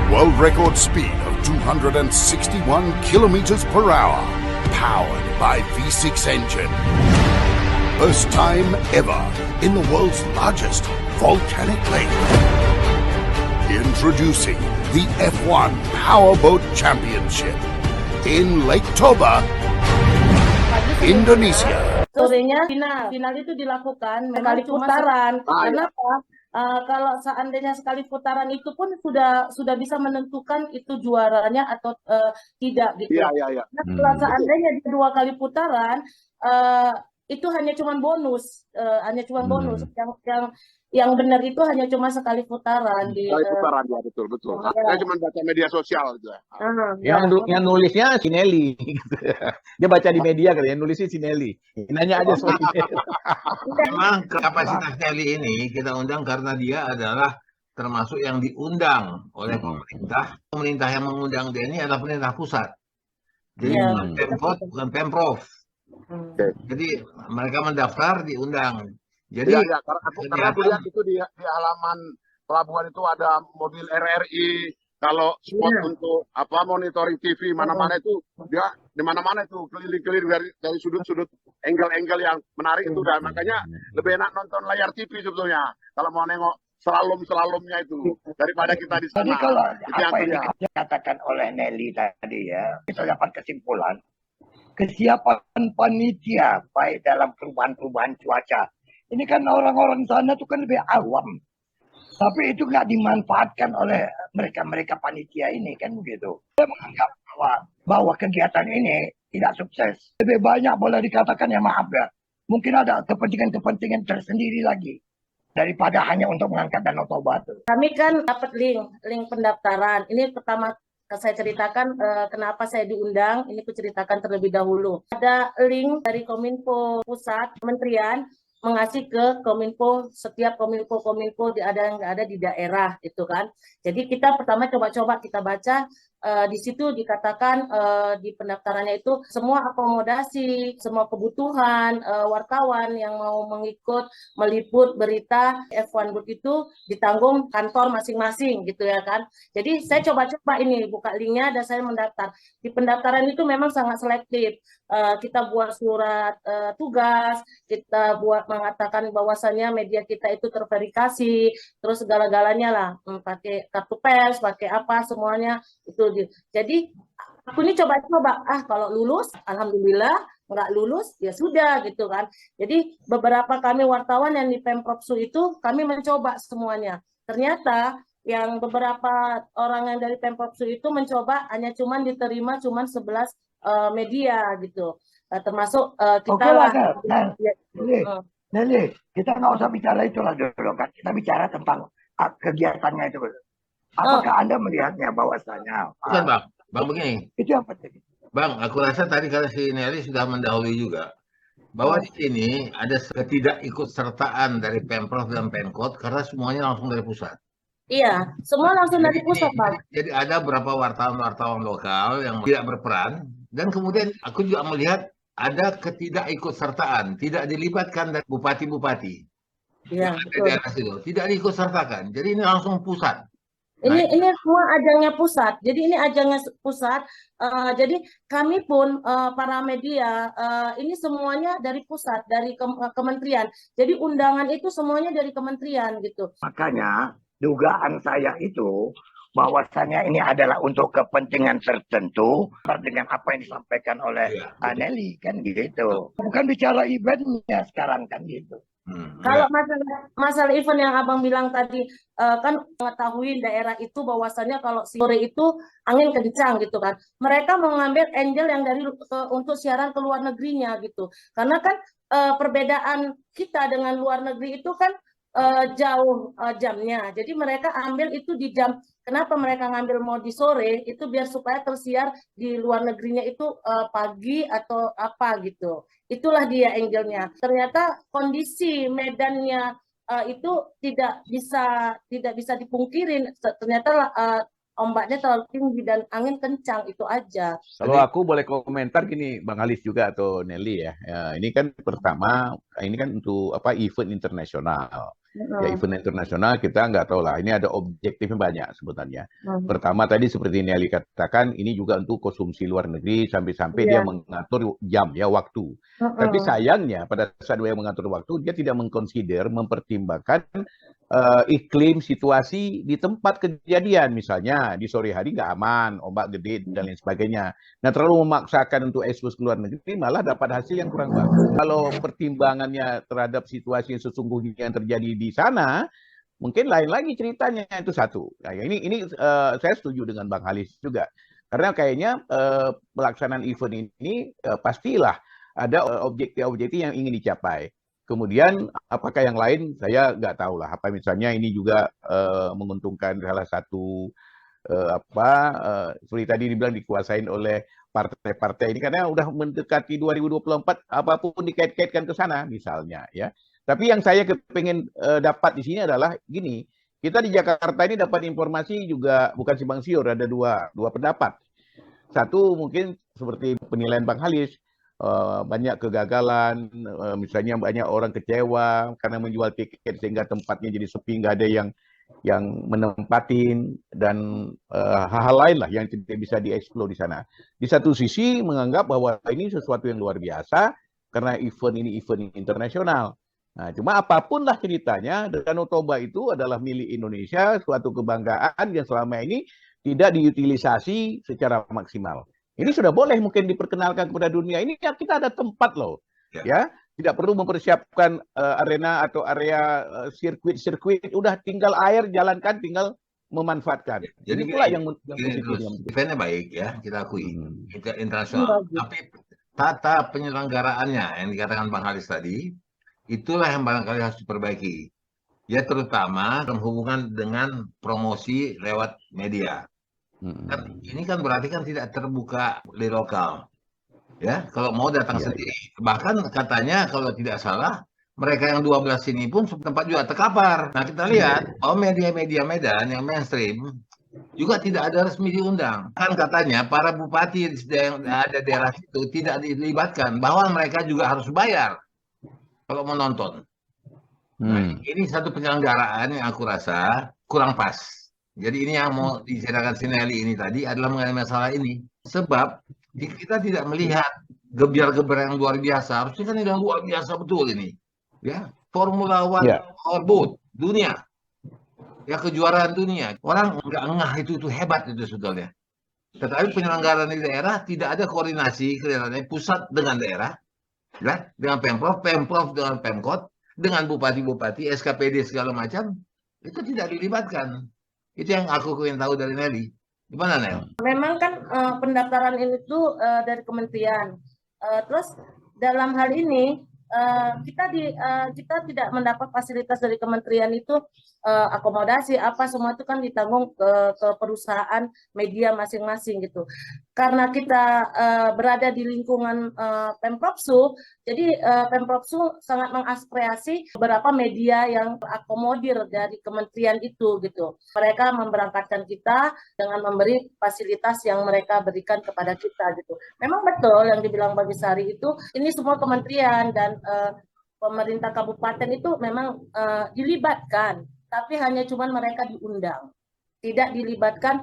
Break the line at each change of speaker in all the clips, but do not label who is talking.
world record speed of 261 kilometers per hour, powered by V6 engine. First time ever in the world's largest volcanic lake. Introducing the F1 Powerboat Championship in Lake Toba, Indonesia.
Sorenya final itu dilakukan sekali putaran. Kenapa? Kalau seandainya sekali putaran itu pun sudah bisa menentukan itu juaranya atau tidak gitu.
Iya.
Nah, kalau seandainya di 2 kali putaran itu hanya cuma bonus, yang benar itu hanya cuma sekali putaran di
putaran ya, betul. Saya cuma baca media sosial aja.
Yang nulisnya si Nelly. Dia baca di media kali, yang nulisnya si Nelly. Nanya aja soal ini.
Memang kapasitas Nelly ini kita undang karena dia adalah termasuk yang diundang oleh pemerintah. Pemerintah yang mengundang dia ini adalah pemerintah pusat. Jadi bukan Pemkot, bukan Pemprov. Jadi mereka mendaftar, diundang. Jadi
karena aku lihat itu di halaman pelabuhan itu ada mobil RRI, kalau spot untuk monitoring TV mana-mana itu dia di mana-mana itu keliling-keliling dari sudut-sudut angle-angle yang menarik itu, dan makanya lebih enak nonton layar TV sebetulnya kalau mau nengok slalomnya itu daripada kita di sana.
Jadi kalau apa yang dikatakan oleh Nelly tadi ya, kita dapat kesimpulan kesiapan panitia baik dalam perubahan-perubahan cuaca. Ini kan orang-orang sana tuh kan lebih awam. Tapi itu nggak dimanfaatkan oleh mereka panitia ini kan begitu. Saya menganggap bahwa kegiatan ini tidak sukses. Lebih banyak boleh dikatakan ya maaf ya. Mungkin ada kepentingan-kepentingan tersendiri lagi daripada hanya untuk mengangkat Danau Toba itu.
Kami kan dapat link pendaftaran. Ini pertama saya ceritakan kenapa saya diundang. Ini aku ceritakan terlebih dahulu. Ada link dari Kominfo pusat, kementerian, mengasih ke Kominfo, setiap Kominfo yang ada di daerah gitu kan. Jadi kita pertama coba-coba kita baca, di situ dikatakan di pendaftarannya itu semua akomodasi, semua kebutuhan wartawan yang mau mengikut meliput berita F1 Boat itu ditanggung kantor masing-masing gitu ya kan. Jadi saya coba-coba ini buka linknya dan saya mendaftar. Di pendaftaran itu memang sangat selektif. Kita buat surat tugas, kita buat mengatakan bahwasannya media kita itu terverifikasi, terus segala-galanya lah, pakai kartu pers, pakai apa semuanya itu. Jadi aku ini coba-coba, kalau lulus, alhamdulillah, nggak lulus, ya sudah gitu kan. Jadi beberapa kami wartawan yang di Pemprovsu itu kami mencoba semuanya. Ternyata yang beberapa orang yang dari Pemprovsu itu mencoba hanya cuman diterima cuman 11 media gitu, termasuk kita lah.
Nelly, kita nggak usah bicara itulah dulu kan. Kita bicara tentang kegiatannya itu. Apakah Anda melihatnya bahwasanya?
Bukan Bang begini.
Itu yang penting.
Bang, aku rasa tadi kalau si Nelly sudah mendahului juga bahwa di sini ada ketidakikutsertaan dari Pemprov dan Pemkot karena semuanya langsung dari pusat.
Iya, semua langsung dari pusat, Bang.
Jadi ada beberapa wartawan-wartawan lokal yang tidak berperan, dan kemudian aku juga melihat ada ketidakikutsertaan, tidak dilibatkan dari bupati-bupati.
Iya,
betul. Tidak diikutsertakan. Jadi ini langsung pusat.
Ini semua ajangnya pusat. Jadi ini ajangnya pusat. Jadi kami pun para media ini semuanya dari pusat, dari kementerian. Jadi undangan itu semuanya dari kementerian gitu.
Makanya dugaan saya itu bahwasannya ini adalah untuk kepentingan tertentu dengan apa yang disampaikan oleh Nelly kan gitu. Bukan bicara eventnya sekarang kan gitu.
Kalau masalah event yang Abang bilang tadi, kan mengetahui daerah itu bahwasannya kalau sore itu angin kencang gitu kan. Mereka mengambil angel yang dari untuk siaran ke luar negerinya gitu. Karena kan perbedaan kita dengan luar negeri itu kan jauh jamnya. Jadi mereka ambil itu di jam. Kenapa mereka ngambil mau di sore? Itu biar supaya tersiar di luar negerinya itu pagi atau apa gitu. Itulah dia angelnya. Ternyata kondisi medannya itu tidak bisa dipungkirin. Ternyata ombaknya terlalu tinggi dan angin kencang, itu aja.
Kalau aku boleh komentar gini, Bang Alis juga atau Nelly ya. Ini kan pertama, ini kan untuk event internasional. Ya event internasional kita nggak tahu lah. Ini ada objektifnya banyak sebenarnya. Pertama tadi seperti Nelly katakan, ini juga untuk konsumsi luar negeri sampai-sampai dia mengatur jam ya waktu. Tapi sayangnya pada saat dia mengatur waktu, dia tidak mempertimbangkan iklim situasi di tempat kejadian. Misalnya di sore hari nggak aman, ombak gede dan lain sebagainya. Nah terlalu memaksakan untuk ekspos ke luar negeri malah dapat hasil yang kurang bagus. Kalau pertimbangannya terhadap situasi yang sesungguhnya yang terjadi di sana, mungkin lain lagi ceritanya. Itu satu. Nah, ini saya setuju dengan Bang Halis juga. Karena kayaknya pelaksanaan event ini pastilah ada objektif-objektif yang ingin dicapai. Kemudian apakah yang lain saya nggak tahu lah. Apa misalnya ini juga menguntungkan salah satu seperti tadi dibilang dikuasain oleh partai-partai ini karena udah mendekati 2024 apapun dikait-kaitkan ke sana misalnya ya. Tapi yang saya kepengen dapat di sini adalah gini, kita di Jakarta ini dapat informasi juga bukan simpang siur, ada dua pendapat. Satu mungkin seperti penilaian Bang Halis, banyak kegagalan, misalnya banyak orang kecewa karena menjual tiket sehingga tempatnya jadi sepi, nggak ada yang menempatin dan hal-hal lain lah yang tidak bisa dieksplor di sana. Di satu sisi menganggap bahwa ini sesuatu yang luar biasa karena event ini event internasional. Nah, cuma apapun lah ceritanya, Danau Toba itu adalah milik Indonesia, suatu kebanggaan yang selama ini tidak diutilisasi secara maksimal. Ini sudah boleh mungkin diperkenalkan kepada dunia. Ini kita ada tempat loh, ya. Tidak perlu mempersiapkan arena atau area sirkuit, udah tinggal air jalankan, tinggal memanfaatkan.
Jadi
itulah yang
eventnya baik ya, kita akui internasional. Tapi tata penyelenggaraannya yang dikatakan Bang Halis tadi, itulah yang barangkali harus diperbaiki. Ya terutama dalam hubungan dengan promosi lewat media. Kan, ini kan berarti kan tidak terbuka di lokal. Ya, kalau mau datang sendiri. Bahkan katanya kalau tidak salah, mereka yang 12 ini pun tempat juga terkapar. Nah kita lihat, media-media Medan yang mainstream juga tidak ada resmi diundang. Kan katanya para bupati yang ada daerah itu tidak dilibatkan, bahwa mereka juga harus bayar kalau mau nonton. Nah, ini satu penyelenggaraan yang aku rasa kurang pas. Jadi ini yang mau diceritakan si Nelly ini tadi adalah mengenai masalah ini. Sebab kita tidak melihat gebiar-gebiar yang luar biasa. Harusnya kan yang luar biasa betul ini. Ya, Formula One Powerboat dunia. Ya, kejuaraan dunia. Orang nggak ngeh itu hebat itu sebetulnya. Tetapi penyelenggaraan di daerah tidak ada koordinasi kelihatannya pusat dengan daerah. Ya, dengan Pemprov dengan Pemkot, dengan bupati-bupati, SKPD segala macam, itu tidak dilibatkan. Itu yang aku ingin tahu dari Nelly. Gimana, Nel?
Memang kan pendaftaran ini tuh dari kementerian. Terus dalam hal ini kita tidak mendapat fasilitas dari kementerian itu, akomodasi apa semua itu kan ditanggung ke perusahaan media masing-masing gitu. Karena kita berada di lingkungan Pemprovsu, jadi Pemprovsu sangat mengaspirasi beberapa media yang akomodir dari kementerian itu gitu. Mereka memberangkatkan kita dengan memberi fasilitas yang mereka berikan kepada kita gitu. Memang betul yang dibilang Bang Sari itu, ini semua kementerian dan pemerintah kabupaten itu memang dilibatkan, tapi hanya cuman mereka diundang, tidak dilibatkan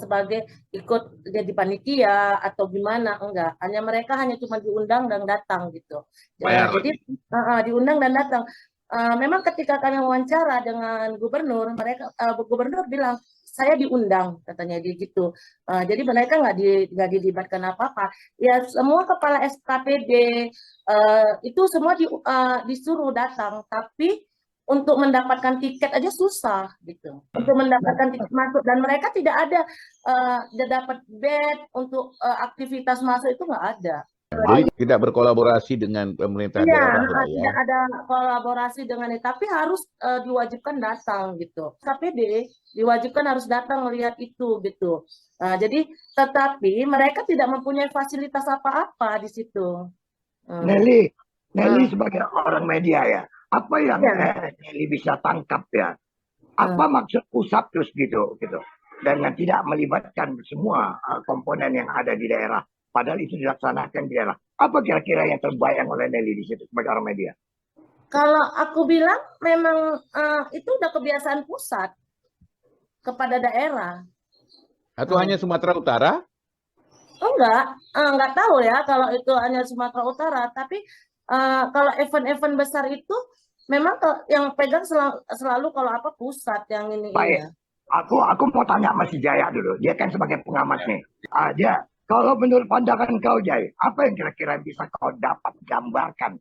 sebagai ikut jadi panitia atau gimana, enggak. Hanya mereka hanya cuma diundang dan datang gitu. Jadi diundang dan datang. Memang ketika kami wawancara dengan gubernur, gubernur bilang saya diundang, katanya dia gitu. Jadi mereka nggak dilibatkan apa-apa. Ya semua kepala SKPD itu semua disuruh datang, tapi untuk mendapatkan tiket aja susah gitu. Untuk mendapatkan tiket masuk, dan mereka tidak ada dapat bed untuk aktivitas masuk, itu nggak ada.
Jadi tidak berkolaborasi dengan pemerintah daerah lah ya.
Tidak ada kolaborasi dengan itu, tapi harus diwajibkan datang gitu. KPD diwajibkan harus datang melihat itu gitu. Jadi tetapi mereka tidak mempunyai fasilitas apa-apa di situ.
Nelly sebagai orang media ya, apa yang Nelly bisa tangkap ya? Apa maksud pusat terus gitu dengan tidak melibatkan semua komponen yang ada di daerah? Padahal itu dilaksanakan di daerah. Apa kira-kira yang terbayang oleh Nelly di situ sebagai orang media?
Kalau aku bilang memang itu udah kebiasaan pusat kepada daerah.
Atau hanya Sumatera Utara?
Oh enggak tahu ya kalau itu hanya Sumatera Utara. Tapi kalau event-event besar itu memang yang pegang selalu kalau apa pusat yang ini.
Baik. Aku mau tanya Mas Jaya dulu. Dia kan sebagai pengamat nih. Dia kalau menurut pandangan kau Jaya, apa yang kira-kira bisa kau dapat gambarkan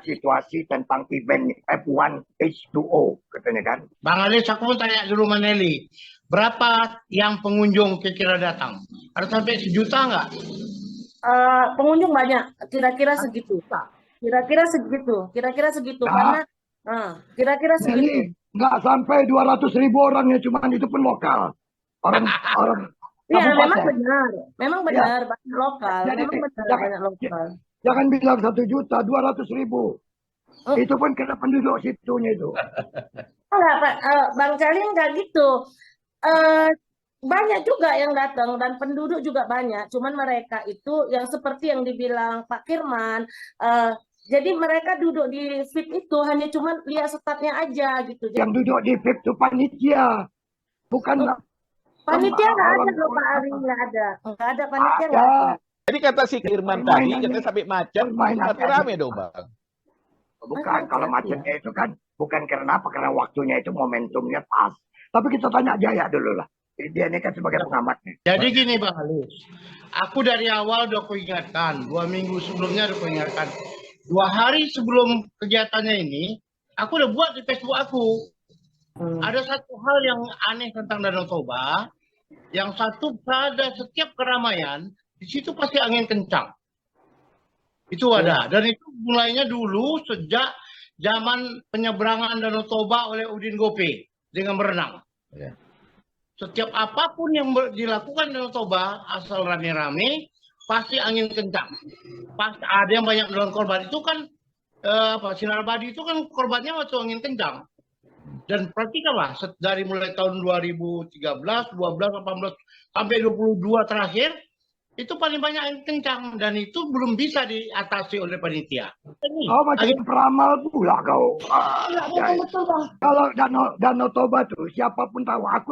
situasi tentang event F1 H2O katanya kan?
Bang Alis, aku mau tanya dulu Maneli, berapa yang pengunjung kira-kira datang? Ada sampai 1 juta nggak?
Pengunjung banyak, kira-kira segitu. Kira-kira segitu
Nah,
karena kira-kira segitu.
Nggak sampai 200.000 orang ya, cuman itu pun lokal. Orang
Iya,
kabupaten.
memang benar banyak lokal,
Jadi,
banyak lokal.
Jangan bilang 1 juta, 200.000.
Oh.
Itu pun kena penduduk situnya itu.
Enggak, Pak. Bang Cali enggak gitu. Banyak juga yang datang dan penduduk juga banyak. Cuman mereka itu yang seperti yang dibilang Pak Firman, jadi mereka duduk di VIP itu hanya cuman lihat statnya aja gitu.
Yang duduk di VIP itu panitia. Bukan
Panitia nggak ada
orang
loh Pak Ari, nggak ada panitia
ada.
nggak ada.
Jadi kata si Firman tadi, katanya sampai macet, tapi rame dong Bang.
Bukan, kalau macetnya itu kan bukan karena apa, karena waktunya itu momentumnya pas. Tapi kita tanya Jaya dulu lah. Dia ini kan sebagai pengamatnya.
Jadi gini Bang Alis, aku dari awal udah aku ingatkan, 2 minggu sebelumnya udah aku ingatkan. 2 hari sebelum kegiatannya ini, aku udah buat di Facebook aku. Ada satu hal yang aneh tentang Danau Toba, yang satu pada setiap keramaian, di situ pasti angin kencang. Itu ada. Dan itu mulainya dulu sejak zaman penyeberangan Danau Toba oleh Udin Gope dengan berenang.
Ya.
Setiap apapun yang dilakukan Danau Toba, asal rame-rame, pasti angin kencang. Pasti ada yang banyak menelan korban. Itu kan sinar abadi itu kan korbannya waktu angin kencang. Dan perhatikanlah dari mulai tahun 2013, 12, 18 sampai 22 terakhir itu paling banyak angin kencang dan itu belum bisa diatasi oleh panitia.
Oh, macam peramal pula kau.
Betul Bang.
Kalau Danau Toba tuh siapapun tahu, aku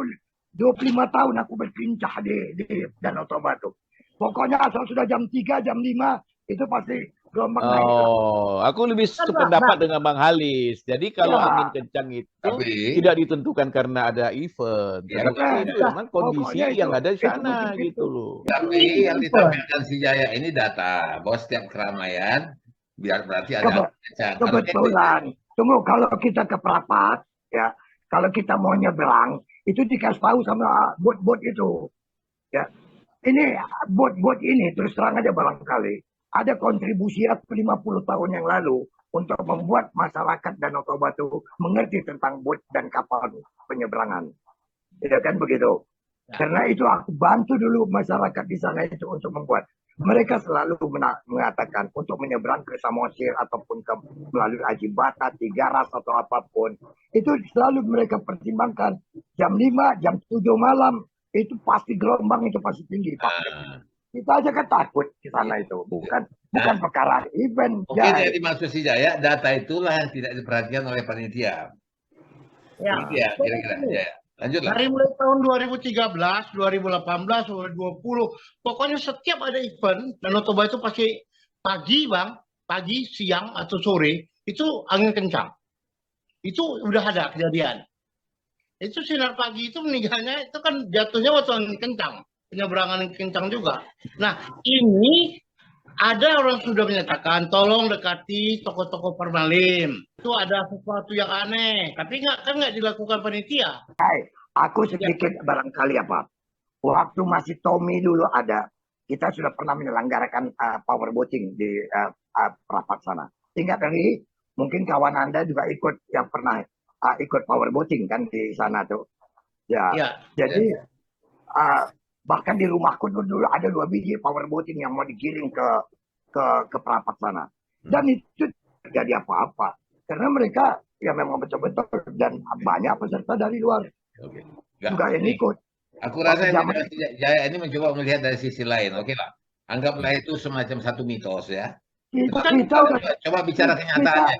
25 tahun aku berkincah di Danau Toba tuh. Pokoknya asal sudah jam 3, jam 5 itu pasti gelombang naik.
Oh, aku lebih sependapat dengan Bang Halis. Jadi kalau angin kencang itu tidak ditentukan karena ada event. Tapi itu memang kondisi yang ada di sana gitu loh.
Tapi yang ditampilkan si Jaya ini data bahwa setiap keramaian biar berarti ada angin kencang.
Kebetulan. Tunggu, kalau kita ke Prapat, ya, kalau kita mau nyebrang, itu dikasih tahu sama bot-bot itu. Ya, ini bot-bot ini terus terang aja barangkali ada kontribusi aku 50 tahun yang lalu untuk membuat masyarakat Danau Toba itu mengerti tentang bot dan kapal penyeberangan. Ya kan begitu. Karena itu aku bantu dulu masyarakat di sana itu untuk membuat. Mereka selalu mengatakan untuk menyeberang ke Samosir ataupun ke melalui Aji Bata, Tigaras atau apapun. Itu selalu mereka pertimbangkan. Jam 5, jam 7 malam itu pasti gelombang itu pasti tinggi. Kita aja kan takut di sana itu. Bukan perkara event.
Oke, jadi maksud si Jaya, data itulah yang tidak diperhatikan oleh panitia.
Ya.
Iya, kira-kira. Ya. Lanjutlah.
Dari mulai tahun 2013, 2018, 2020, pokoknya setiap ada event, Danau Toba itu pasti pagi, siang, atau sore, itu angin kencang. Itu udah ada kejadian. Itu sinar pagi itu meninggalnya, itu kan jatuhnya waktu angin kencang. Penyeberangan kencang juga. Nah, ini ada orang sudah menyatakan tolong dekati toko-toko permalim. Itu ada sesuatu yang aneh, tapi nggak dilakukan panitia.
Aku sedikit barangkali apa. Waktu masih Tommy dulu ada, kita sudah pernah menyelenggarakan power boating di Prapat sana. Tinggal lagi, mungkin kawan Anda juga ikut yang pernah ikut power boating kan di sana tuh. Ya. Jadi bahkan di rumahku dulu ada 2 biji power boating yang mau digiring ke Prapat sana. Dan itu terjadi apa-apa. Karena mereka ya memang betul-betul dan banyak peserta dari luar. Juga yang ikut.
Aku rasa Jaya ini mencoba melihat dari sisi lain. Oke lah. Anggaplah itu semacam satu mitos ya.
Kita
coba bicara kenyataannya.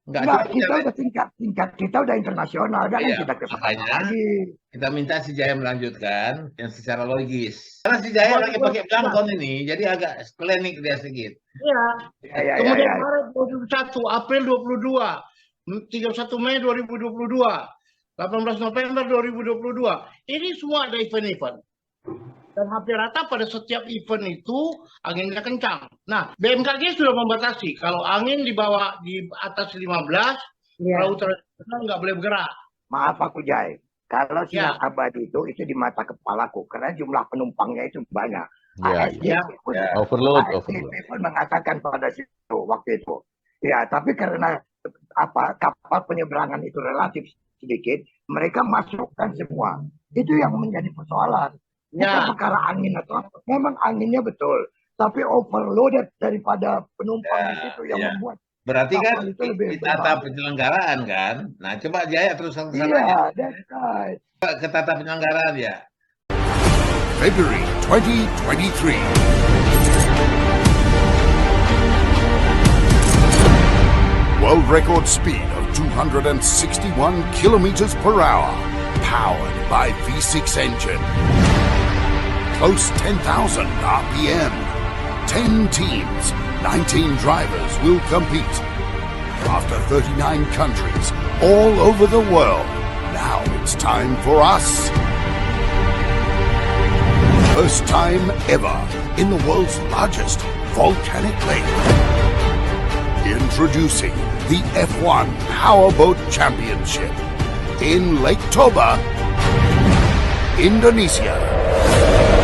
Enggak,
Enggak,
cuma
kita udah tingkat kita udah internasional, jangan
Iya,
kita ke sana
makanya.
lagi.
kita minta si Jaya melanjutkan yang secara logis. Karena si Jaya lagi pakai belangkon ini, jadi agak klinik dia sedikit.
Iya.
Ya.
Kemudian
Maret 21, April 22, 31 Mei 2022, 18 November 2022. Ini semua ada event-event. Dan hampir rata pada setiap event itu anginnya kencang. Nah, BMKG sudah membatasi kalau angin di bawah di atas 15,
Iya.
perahu tradisional nggak boleh bergerak.
Maaf aku Jai, kalau sinar
Ya.
abadi itu di mata kepalaku karena jumlah penumpangnya itu banyak.
Ya,
ASDP pun,
overload.
ASDP pun mengatakan pada situ waktu itu. Ya, tapi karena kapal penyeberangan itu relatif sedikit, mereka masukkan semua. Itu yang menjadi persoalan. Bukan
Ya.
perkara angin atau apa. Memang anginnya betul, tapi overloaded daripada penumpang di situ yang
ya.
membuat
Berarti kan
kapal itu lebih
di tata penyelenggaraan kan. Nah, coba Jaya terus ke sana ya.
Iya, that's right.
Ke tata penyelenggaraan ya.
February 2023. World record speed of 261 kilometers per hour, powered by V6 engine. Close 10,000 RPM. 10 teams, 19 drivers will compete. After 39 countries all over the world, now it's time for us. First time ever in the world's largest volcanic lake. Introducing the F1 Powerboat Championship in Lake Toba, Indonesia.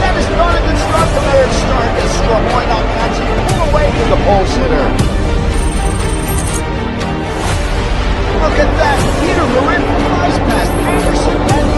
That is not a good start. The third start is strong. Why not catch it? Pull away from the pole sitter. Look at that. Peter Marin flies past Anderson and